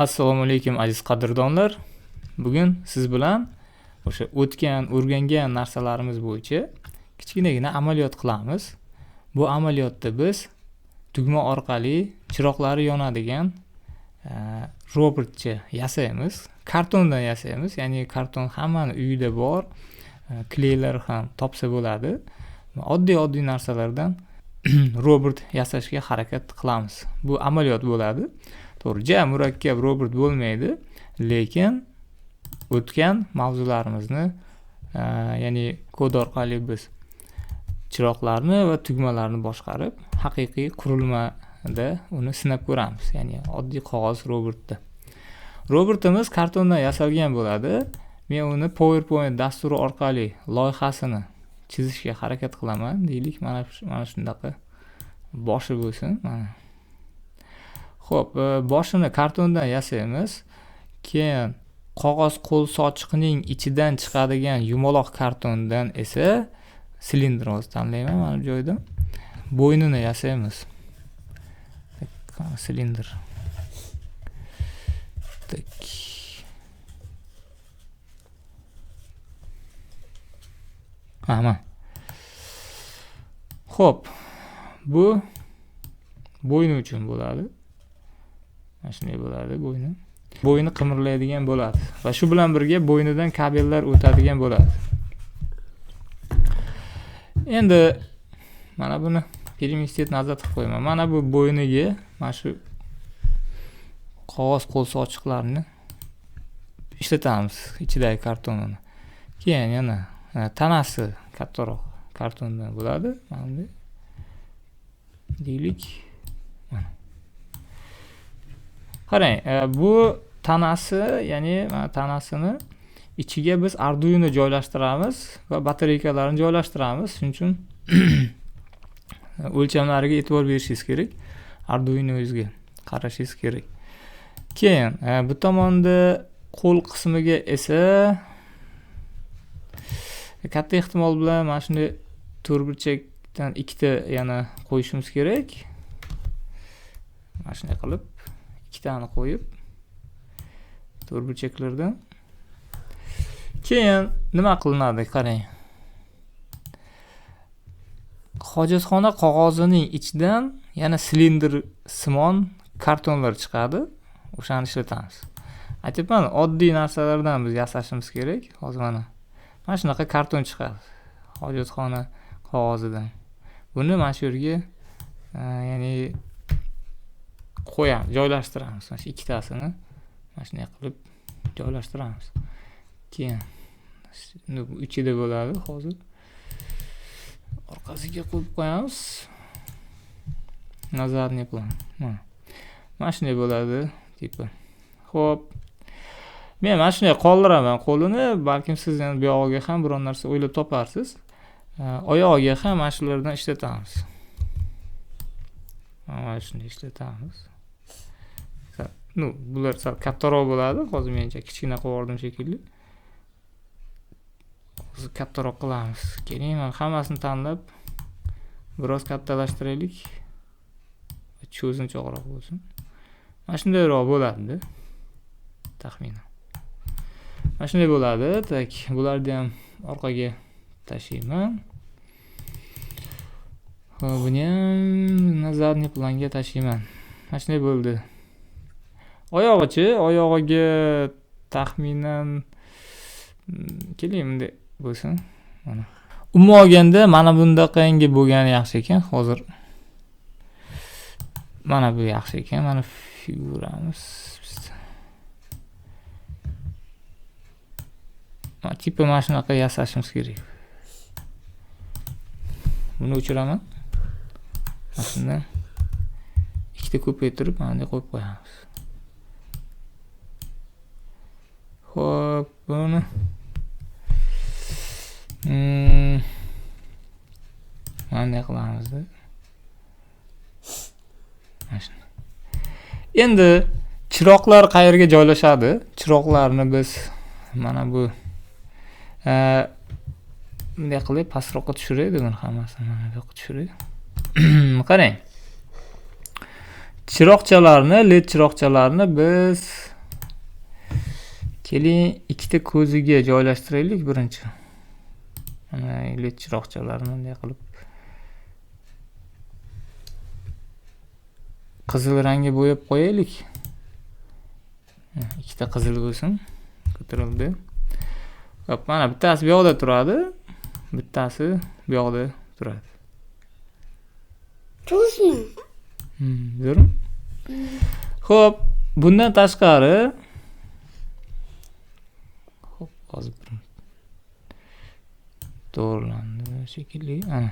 Assalomu alaykum aziz qadrdonlar. Bugun siz bilan o'sha o'rgangan narsalarimiz bo'yicha kichkinagina amaliyot qilamiz. Bu amaliyotda biz tugma orqali chiroqlari yonadigan robotcha yasaymiz. Kartondan yasaymiz. Ya'ni karton hammani uyida bor. Kleylar ham topsa bo'ladi. Oddiy narsalardan robot yasashga harakat qilamiz. Bu amaliyot bo'ladi. To'g'ri, murakkab robot bo'lmaydi, lekin o'tgan mavzularimizni, ya'ni kod orqali biz chiroqlarni va tugmalarni boshqarib, haqiqiy qurilmada uni sinab ko'ramiz, ya'ni oddiy qog'oz robotda. Robotimiz kartondan yasalgan bo'ladi. Men uni PowerPoint dasturi orqali loyihasini chizishga harakat qilaman. Deylik, mana shundaqa boshi bo'lsin. Xo'p, boshini kartondan yasaymiz. Keyin qog'oz qo'l sochiqning ichidan chiqadigan yumaloq kartondan esa silindr tanlayman mana bu joyda. Bo'ynini yasaymiz. Silindr. Aha. Xo'p, bu bo'yni uchun bo'ladi. Mana shunday bo'ladi bo'yni. Bo'yni qimirlaydigan bo'ladi va shu bilan birga bo'ynidan kabellar o'tadigan bo'ladi. Endi mana buni permestet nazar qilib qo'yaman. Mana bu bo'yniga mana shu qog'oz qo'l sochiqlarni ishlatamiz, ichidagi kartonini. Keyin yana tanasi kattaroq kartondan bo'ladi. Mana bunday. Deylik. Qarang, bu tanasi, ya'ni tanasini ichiga biz Arduino joylashtiramiz va batareykalarni joylashtiramiz. Shuning uchun o'lchamlariga e'tibor berishingiz kerak. Arduino'ngizga qarashingiz kerak. Keyin bu tomonda qo'l qismiga esa katta ehtimol bilan mana shunday to'rtburchakdan ikkita yana qo'yishimiz kerak. Mana shunday qilib ikkitani qo'yib to'rtburchaklardan. Keyin nima qilinadi, qarang. Hojatxona qog'ozining ichidan yana silindr simon kartonlar chiqadi. O'shani ishlatamiz. Aytibman, oddiy narsalardan biz yasashimiz kerak. Hozir mana shunaqa karton chiqadi. Hojatxona qog'ozidan. Buni mana shu yerga ya'ni joylashtiramiz. Mana shu ikkitasini mana shunday qilib joylashtiramiz. Keyin ichida bo'ladi hozir. Orqasiga qo'yib qo'yamiz. Nazarniy plan. Mana shunday bo'ladi tipi. Xo'p. Men mana shunday qoldiraman qo'lini, balkim siz ham bu yog'iga ham biror narsa o'ylab toparsiz. Oyog'iga ham mana shulardan ishlatamiz. Mana shunday ishlatamiz. Bular sal kattaroq bo'ladi. Hozir mencha kichkina qilib shekilli. Hozir kattaroq qilamiz. Keling, mana hammasini tanlab biroz kattalashtiraylik. Cho'zinchoqroq bo'lsin. Mana shundayroq bo'ladi-da. Taxminan. Mana shunday bo'ladi. Tak, bularni ham orqaga tashlayman. Xo'p, buni ham nazarniy planga tashlayman. Mana shunday bo'ldi. Oyog'iga taxminan keling bunday bo'lsin. Mana. Umuman olganda mana bundaqangi bo'lgani yaxshi ekan. Hozir mana bu yaxshi ekan. Mana figuramiz. Tipi mana shunaqa yasashimiz kerak. Buni o'chiraman. Mana shundan ikkita ko'paytirib mana bunday qo'yib qo'yamiz. Xo'p, buni bunday qilamiz-da. Endi chiroqlar qayerga joylashadi? Chiroqlarni biz mana bu bunday qilib pastroqqa tushiraydi, buni hammasini mana bu yoqqa tushiraydi. Qarang. chiroqchalarni, led chiroqchalarni biz keling ikkita ko'ziga joylashtiraylik birinchi. Mana led chiroqchalarni bunday qilib qizil rangga bo'yab qo'yaylik. Ikkita qizil bo'lsin. Ko'tarildi. Hop, mana bittasi bu yoqda turadi, bittasi bu yoqda turadi. To'g'rimi? Zo'rmi? Xo'p, bundan tashqari hozir to'g'rilandi shekilli. Ana.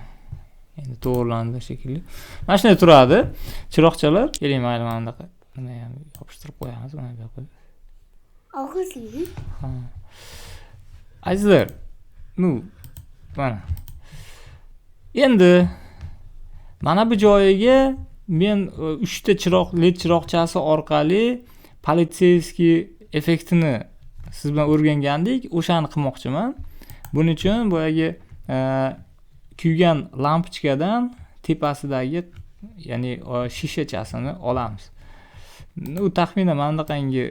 Endi to'g'rilandi shekilli. Mana shunday turadi. Chiroqchalar. Keling, mayli mana bunaqa. Buni ham yopishtirib qo'yamiz mana bu yoqqa. Og'izmi? Ha. Azizlar, mana. Endi mana bu joyiga men 3 ta chiroq, led chiroqchasi orqali politseyskiy effektini siz bilan o'rgangandik, o'shani qilmoqchiman. Buning uchun boyagi kuygan lampochkadan tepasidagi, ya'ni shishachasini olamiz. U taxminan mana bunaqangi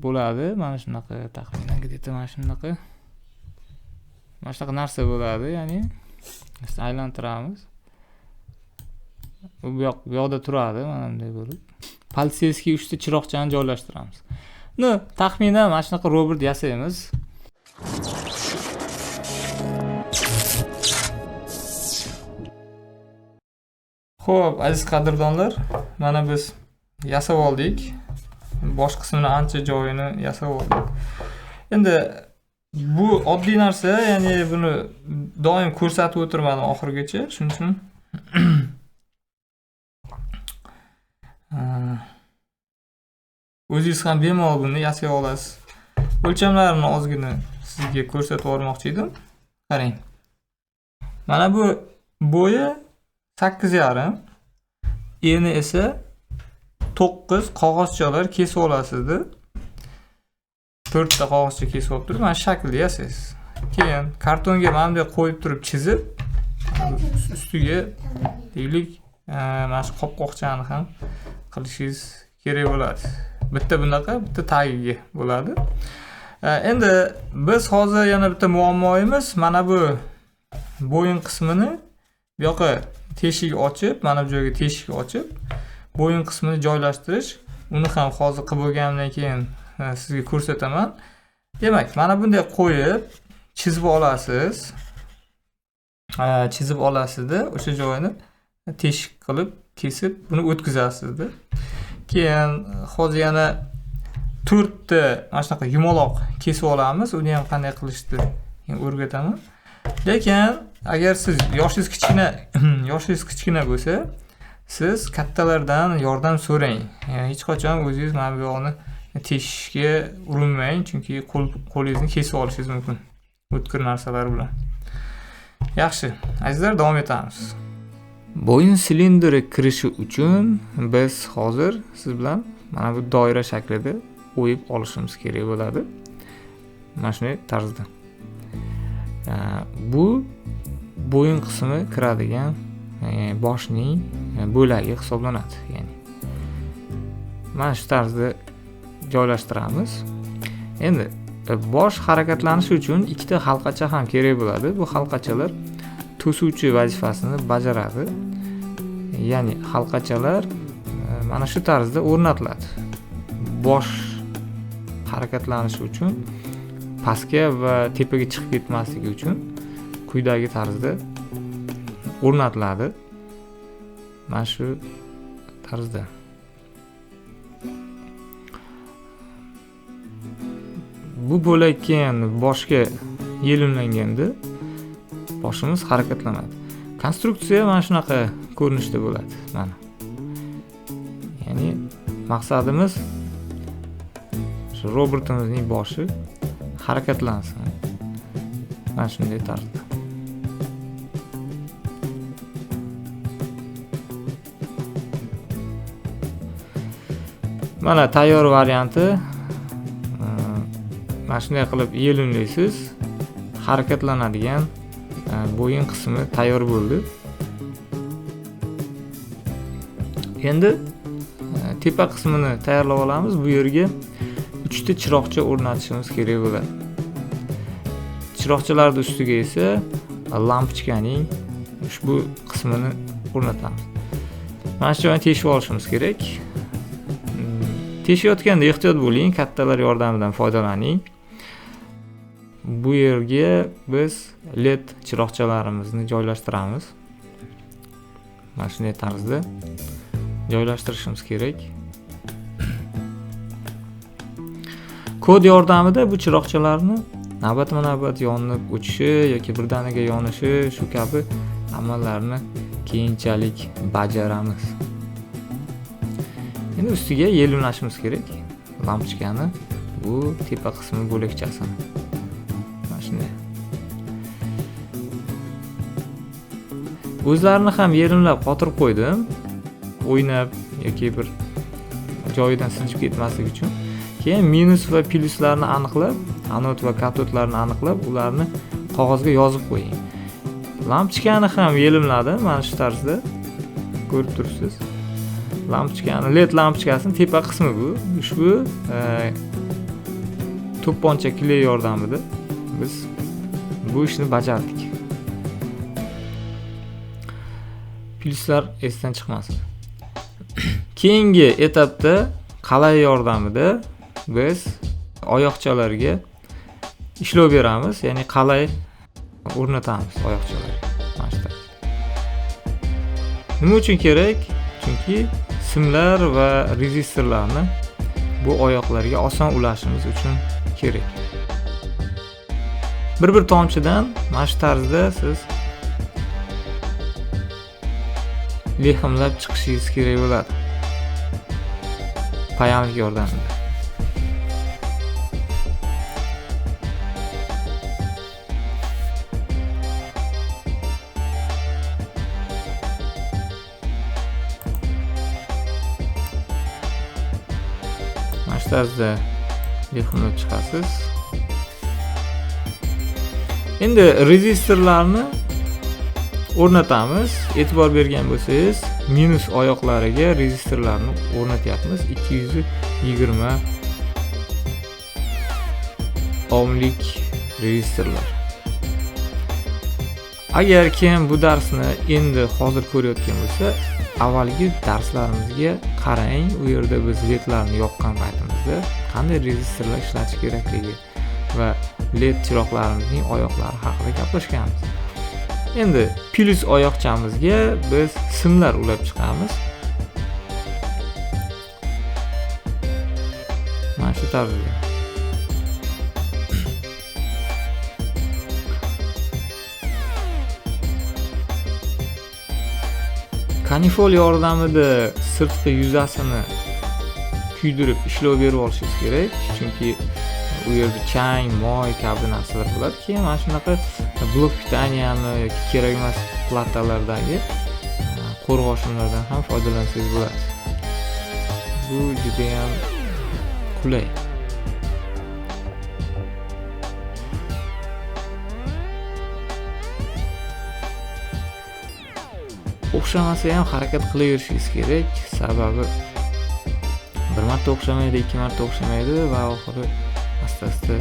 bo'ladi. Mana shunaqa taxminan где-то mana shunaqa. Mana shunaqa narsa bo'ladi, ya'ni aylantiramiz. Bu yoqda turadi, mana bunday bo'lib. Politseyskiy 3 ta chiroqchani joylashtiramiz. Taxminan mana shunaqa robot yasaymiz. Xo'p, aziz qadrdonlar, mana biz yasab oldik. Bosh qismini ancha joyini yasab oldik. Endi bu oddiy narsa, ya'ni buni doim ko'rsatib o'tirmadim oxirigacha, shuning uchun o'zingiz ham bemalol buni yasay olasiz. O'lchamlarini ozgina sizga ko'rsatib o'rmoqchi edim. Qarang. Mana bu bo'yi 8,5, eni esa 9 qog'ozchalar kesib olasizda. 4 ta qog'ozcha kesib olib turib, mana shu shaklda yasaysiz. Keyin kartonga mana bunday qo'yib turib chizib, ustiga deylik, mana shu qopqoqchani ham qilishingiz kerak bo'ladi. Bitta bunaqa, bitta tagiga bo'ladi. Endi biz hozir yana bitta muammoyimiz, mana bu bo'yin qismini bu yoqqa teshik ochib, mana bu joyga teshik ochib, bo'yin qismini joylashtirish. Uni ham hozir qilib bo'lgandan keyin sizga ko'rsataman. Demak, mana bunday qo'yib chizib olasiz. Chizib olasizda, o'sha joyini teshik qilib kesib, buni o'tkazasizda. Keyin hozir yana 4 ta mana shunaqa yumaloq kesib olamiz. Uni ham qanday qilishni o'rgataman. Lekin agar siz yoshingiz kichkina bo'lsa, siz kattalardan yordam so'rang. Ya'ni hech qachon o'zingiz mana bu yoqni teshishga urinmang, chunki qo'lingizni kesib olishingiz mumkin o'tkir narsalar bilan. Yaxshi, azizlar, davom etamiz. Bo'yin silindri kirishi uchun biz hozir siz bilan mana bu doira shaklida o'yib olishimiz kerak bo'ladi. Mana shunday tarzda. Bu bo'yin qismi kiradigan boshning bo'lagi hisoblanadi, ya'ni. Mana shu tarzda joylashtiramiz. Endi bosh harakatlanishi uchun ikkita halqacha ham kerak bo'ladi. Bu halqachalar to'suvchi vazifasini bajaradi. Ya'ni halqachalar mana shu tarzda o'rnatiladi. Bosh harakatlanishi uchun, pastga va tepaga chiqib ketmasligi uchun quyidagi tarzda o'rnatiladi. Mana shu tarzda. Bu bo'lak keyin boshga yelimlanganda boshimiz harakatlanadi. Konstruksiya mana shunaqa ko'rinishda bo'ladi. Mana. Ya'ni maqsadimiz shu robotimizning boshi harakatlansin. Mana shunday tarzda. Mana tayyor varianti. Mana shunday qilib yelimlaysiz. Harakatlanadigan bo'yin qismi tayyor bo'ldi. Endi tepa qismini tayyorlab olamiz. Bu yerga 3 ta chiroqcha o'rnatishimiz kerak bo'ladi. Chiroqchalarning ustiga esa lampochkaning ushbu qismini o'rnatamiz. Mana shu joyni teshib olishimiz kerak. Teshayotganda ehtiyot bo'ling, kattalar yordamidan foydalaning. Bu yerga biz LED chiroqchalarimizni joylashtiramiz. Mana shunday tarzda joylashtirishimiz kerak. Kod yordamida bu chiroqchalarni navbatma-navbat yonib o'chishi yoki birdaniga yonishi shu kabi amallarni keyinchalik bajaramiz. Endi ustiga yelimlashimiz kerak lampochkani, bu tepa qismi bo'lakchasini. Mana shunday. O'zlarini ham yelimlab qotirib qo'ydim. O'ynab yoki bir joyidan siljib ketmaslik uchun. Keyin minus va plyuslarni aniqlab, anod va katodlarni aniqlab, ularni qog'ozga yozib qo'ying. Lampochkani ham yelimladim, mana shu tarzda ko'rib turibsiz. Lampochkani, LED lampochkasining tepa qismi bu. Ushbu to'pponcha kley yordamida biz bu ishni bajardik. Plyuslar esdan chiqmasin. Keyingi etapda qalay yordamida biz oyoqchalarga ishlov beramiz, ya'ni qalay o'rnatamiz oyoqchalarga. Mana shu. Nima uchun kerak? Chunki simlar va rezistorlarni bu oyoqlarga oson ulashimiz uchun kerak. Bir tomchidan mana shu tarzda siz lehimlab chiqishingiz kerak bo'ladi. Payamlik yordamida. Mana shu tarzda lehimlab chiqasiz. Endi rezistorlarni o'rnatamiz. E'tibor bergan bo'lsangiz, minus oyoqlariga rezistorlarni o'rnatyapmiz. 220 ohmlik rezistorlar. Agar kim bu darsni endi hozir ko'rayotgan bo'lsa, avvalgi darslarimizga qarang. U yerda biz ledlarni yoqqan paytimizda qanday rezistorlar ishlatish kerakligi va led chiroqlarimizning oyoqlari haqida gaplashganmiz. Endi plyus oyoqchamizga biz simlar ulab chiqamiz. Mana shu tarzda. Kanifol yordamida sirtqi yuzasini kuydirib ishlov berib olishingiz kerak, chunki u yerda chang, moy kabi narsalar bo'ladi. Keyin mana shunaqa blok pitaniyami yoki kerak emas platalardagi qo'rg'oshinlardan ham foydalansangiz bo'ladi. Bu juda ham qulay. O'xshamasa ham harakat qilaverishingiz kerak, sababi bir marta o'xshamaydi, ikki marta o'xshamaydi va oxiri asta-asta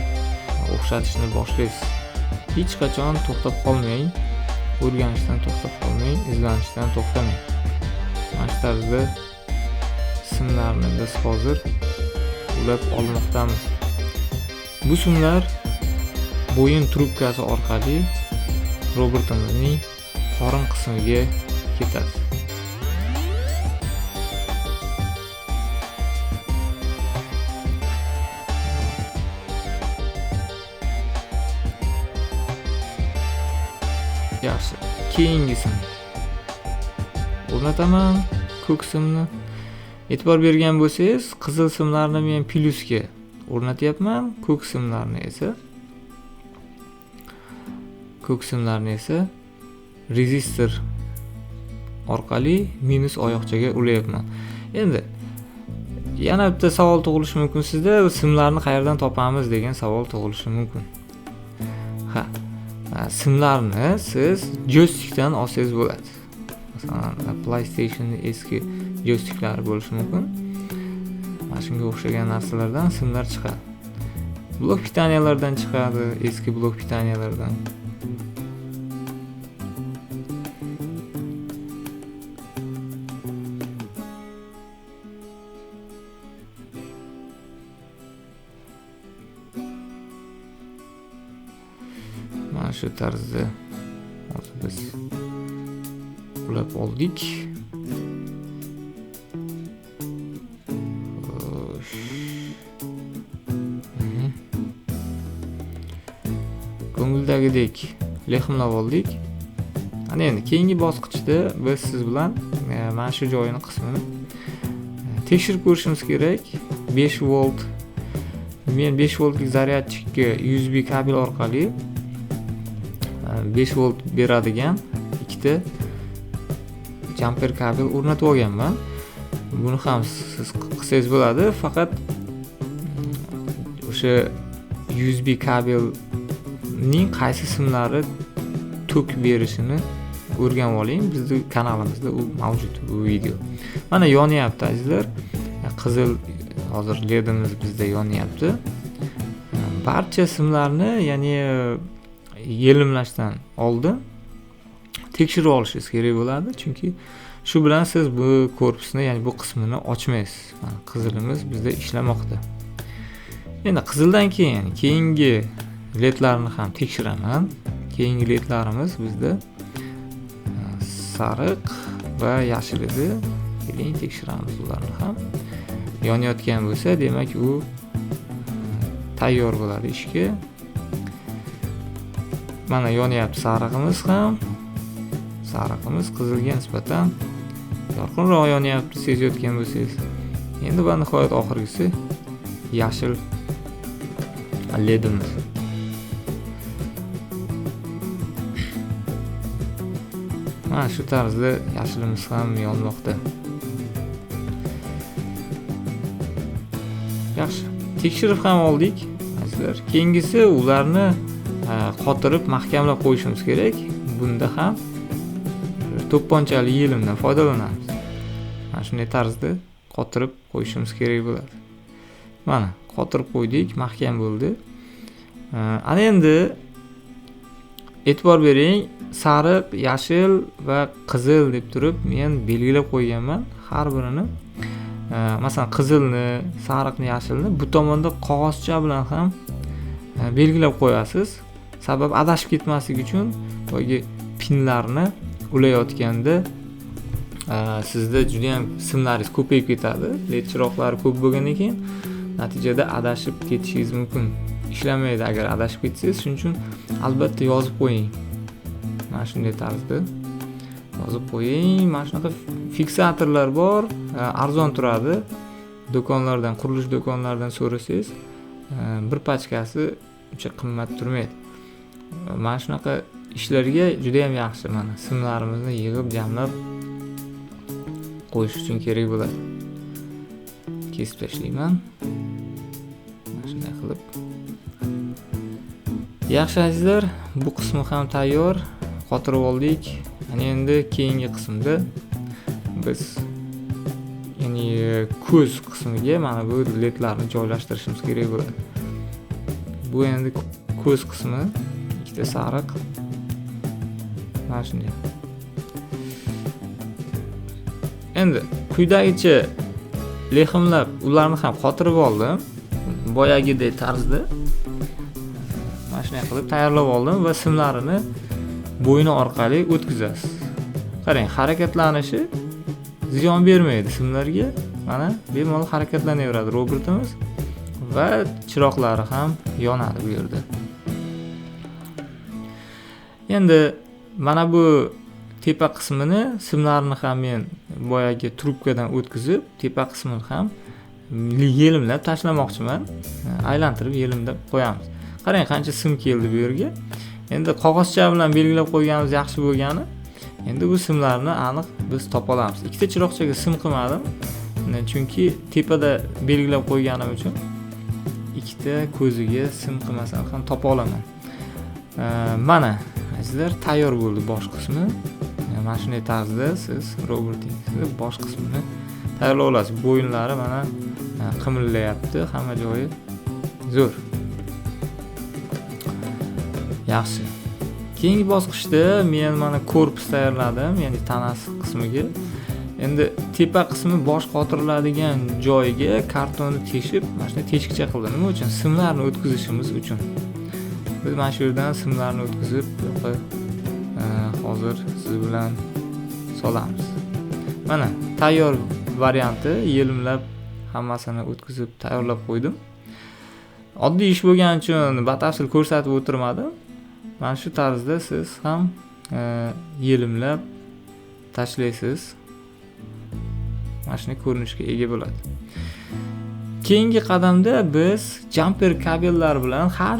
o'xshatishni boshlaysiz. Hech qachon to'xtab qolmang, o'rganishdan to'xtab qolmang, izlanishdan to'xtamang. Mana shu tarzda simlarni biz hozir ulab olmoqdamiz. Bu simlar bo'yin trubkasi orqali robotimizning qorin qismiga ketadi. Yaxshi. Keyingisini o'rnataman. Ko'k simni e'tibor bergan bo'lsangiz, qizil simlarni men plyusga o'rnatyapman, ko'k simlarni esa rezistor orqali minus oyoqchaga ulayapman. Endi yana bitta savol tug'ilishi mumkin sizda, simlarni qayerdan topamiz degan savol tug'ilishi mumkin. Simlarni siz joystikdan olsangiz bo'ladi. Masalan, PlayStation eski joystiklari bo'lishi mumkin. mana shunga o'xshagan narsalardan simlar chiqadi. Blok pitaniyalardan chiqadi, eski blok pitaniyalardan. Mana shu tarzda hozir biz ulab oldik. Ko'ngildagidek lexmlab oldik. Ana endi keyingi bosqichda biz siz bilan mana shu joyini qismini tekshirib ko'rishimiz kerak. 5 volt. Men 5 voltlik zaryadchikka USB kabel orqali 5 volt beradigan ikkita jumper kabel o'rnatib olganman. Buni ham siz qilsangiz bo'ladi, faqat o'sha USB kabelning qaysi simlari tok berishini o'rganib oling. Bizning kanalimizda u mavjud bu video. Mana yonyapti azizlar. Qizil hozir ledimiz bizda yonyapti. Barcha simlarni, ya'ni yelimlashdan oldin tekshirib olishingiz kerak bo'ladi, chunki shu bilan siz bu korpusni, ya'ni bu qismini ochmaysiz. Mana qizilimiz bizda ishlamoqda. Endi qizildan keyin keyingi ledlarni ham tekshiraman. Keyingi ledlarimiz bizda sariq va yashil edi. Keling tekshiramiz ularni ham. Yonayotgan bo'lsa, demak u tayyor bo'ladi ishga. Mana yonyapti sarig'imiz ham. Sarig'imiz qizilga nisbatan yorqinroq yonyapti, sezayotgan bo'lsangiz. Endi va nihoyat oxirgisi yashil ledimiz. Mana shu tarzda yashilimiz ham yonmoqda. Yaxshi, tekshirib ham oldik azizlar. Keyingisi ularni qotirib mahkamlab qo'yishimiz kerak. Bunda ham to'pponchali yelimdan foydalanamiz. Mana shunday tarzda qotirib qo'yishimiz kerak bo'ladi. Mana qotirib qo'ydik, mahkam bo'ldi. Ana endi e'tibor bering, sariq, yashil va qizil deb turib men belgilab qo'yganman har birini. Masalan, qizilni, sariqni, yashilni bu tomonda qog'ozcha bilan ham belgilab qo'yasiz. Sabab adashib ketmaslik uchun boyagi pinlarni ulayotganda sizda juda ham simlaringiz ko'payib ketadi. LED chiroqlari ko'p bo'lgandan keyin natijada adashib ketishingiz mumkin. Ishlamaydi agar adashib ketsangiz. Shuning uchun albatta yozib qo'ying. Mana shunday tarzda yozib qo'ying. Mana shunaqa fiksatorlar bor, arzon turadi. Do'konlardan, qurilish do'konlaridan so'rasangiz, bir pachkasi uncha qimmat turmaydi. Mana shunaqa ishlarga juda ham yaxshi. Mana simlarimizni yig'ib, jamlab qo'yish uchun kerak bo'ladi. Kesib tashlayman. Mana shunday qilib. Yaxshi azizlar, bu qismi ham tayyor. Qotirib oldik. Endi keyingi qismda biz ko'z qismiga mana bu ledlarni joylashtirishimiz kerak bo'ladi. Bu endi ko'z qismi, ikkita sariq. Mana shunday. Endi quyidagicha lexmlab ularni ham qotirib oldim. Boyagidek tarzda mana shunday qilib tayyorlab oldim va simlarini bo'yni orqali o'tkazasiz. Qarang, harakatlanishi ziyon bermaydi simlarga. Mana bemalol harakatlanaveradi robotimiz va chiroqlari ham yonadi bu yerda. Endi mana bu tepa qismini, simlarni ham men boyagi trubkadan o'tkazib, tepa qismini ham yelimlab tashlamoqchiman. Aylantirib yelimlab qo'yamiz. Qarang, qancha sim keldi bu yerga. Endi qog'ozcha bilan belgilab qo'yganimiz yaxshi bo'lgani, endi bu simlarni aniq biz topa olamiz. Ikkita chiroqchaga sim qilmadim, chunki tepada belgilab qo'yganim uchun ikkita ko'ziga sim qilmasam ham topa olaman. Mana azizlar, tayyor bo'ldi bosh qismi. Mana shunday tarzda siz robotingizni bosh qismini tayyorlab olasiz. Bo'yinlari mana qimillayapti, hamma joyi zo'r. Yaxshi. Keyingi bosqichda men mana korpus tayyorladim, ya'ni tanasi qismiga. Endi tepa qismi bosh qotiriladigan joyiga kartonni teshib, mana shunday teshikcha qildim. Nima uchun? Simlarni o'tkazishimiz uchun. Biz mana shu yerdan simlarni o'tkazib, hozir siz bilan solamiz. Mana tayyor varianti, yelimlab hammasini o'tkazib tayyorlab qo'ydim. Oddiy ish bo'lgani uchun batafsil ko'rsatib o'tirmadim. Mana shu tarzda siz ham yelimlab tashlaysiz. Mana shunday ko'rinishga ega bo'ladi. Keyingi qadamda biz jumper kabellar bilan har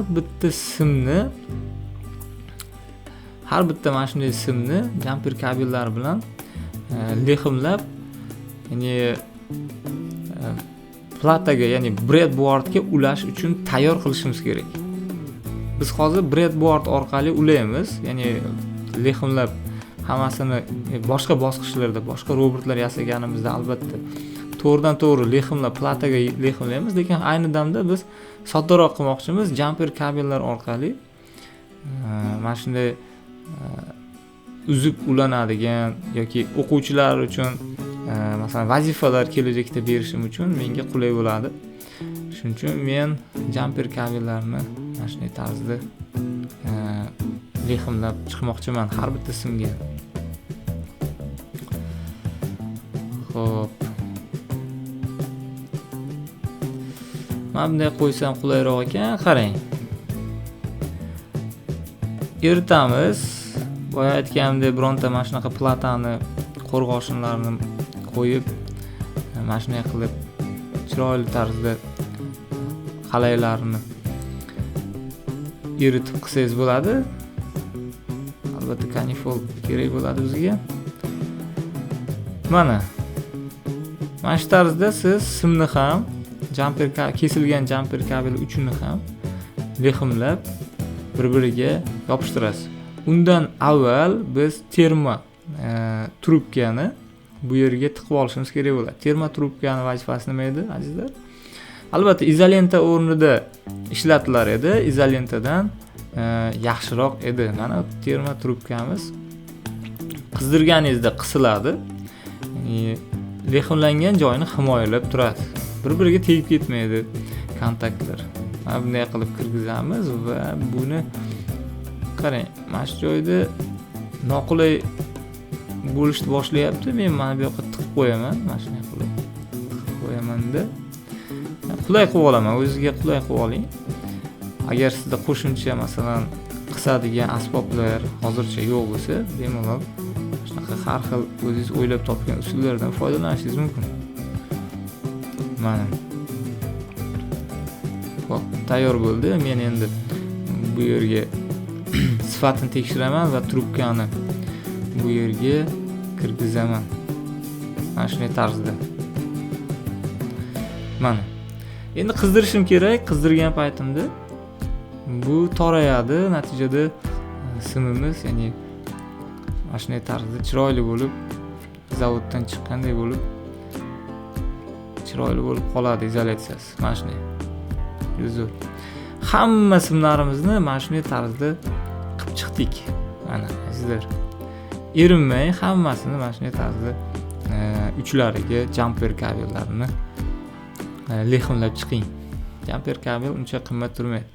bitta mana shunday simni jumper kabellar bilan leximlab, ya'ni plataga, ya'ni breadboardga ulash uchun tayyor qilishimiz kerak. Biz hozir breadboard orqali ulaymiz, ya'ni leximlab hammasini boshqa bosqichlarda, boshqa robotlar yasaganimizda albatta to'g'ridan to'g'ri leximlab plataga leximlaymiz, lekin ayni damda biz soddaroq qilmoqchimiz. Jumper kabellar orqali mana shunday uzib ulanadigan yoki o'quvchilar uchun masalan vazifalar kelajakda berishim uchun menga qulay bo'ladi. Shuning uchun men jumper kabellarni mana shunday tarzda leximlab chiqmoqchiman har bitta simga. Xo'p. Mana bunday qo'ysam qulayroq ekan, qarang. Eritamiz. Boya aytganimdek, bironta mana shunaqa platani qo'rg'oshinlarini qo'yib, mana shunday qilib chiroyli tarzda qalaylarni eritib qilsangiz bo'ladi. Albatta kanifol kerak bo'ladi bizga. Mana shu tarzda siz simni ham, kesilgan jumper kabel uchini ham leximlab bir-biriga yopishtirasiz. Undan avval biz terma trubkani bu yerga tiqib olishimiz kerak bo'ladi. Terma trubkani vazifasi nima edi, azizlar? Albatta izolenta o'rnida ishlatilar edi, izolentadan yaxshiroq edi. Mana terma trubkamiz qizdirganingizda qisiladi. Leximlangan joyini himoyalab turadi. Bir-biriga tegib ketmaydi kontaktlar. Mana bunday qilib kirgizamiz va buni qarang, mana shu joyda noqulay bo'lishni boshlayapti. Men mana bu yoqqa tiqib qo'yaman, mana shunday qilib tiqib qo'yaman-da. Qulay qilib olaman, o'zingizga qulay qilib oling. Agar sizda qo'shimcha masalan qisadigan asboblar hozircha yo'q bo'lsa, bemalol shunaqa har xil o'zingiz o'ylab topgan usullardan foydalanishingiz mumkin. Mana. Xo'p, tayyor bo'ldi. Men endi bu yerga sifatini tekshiraman va trubkani bu yerga kirgizaman. Mana shunday tarzda. Mana. Endi qizdirishim kerak. Qizdirgan paytimda bu torayadi. Natijada simimiz, ya'ni mana shunday tarzda chiroyli bo'lib, zavoddan chiqqanday bo'lib, chiroyli bo'lib qoladi izolyatsiyasi. Mana shunday. Zo'r. Hamma simlarimizni mana shunday tarzda qilib chiqdik. Mana azizlar. Erinmay hammasini mana shunday tarzda uchlariga jumper kabellarini leximlab chiqing. Jumper kabel uncha qimmat turmaydi.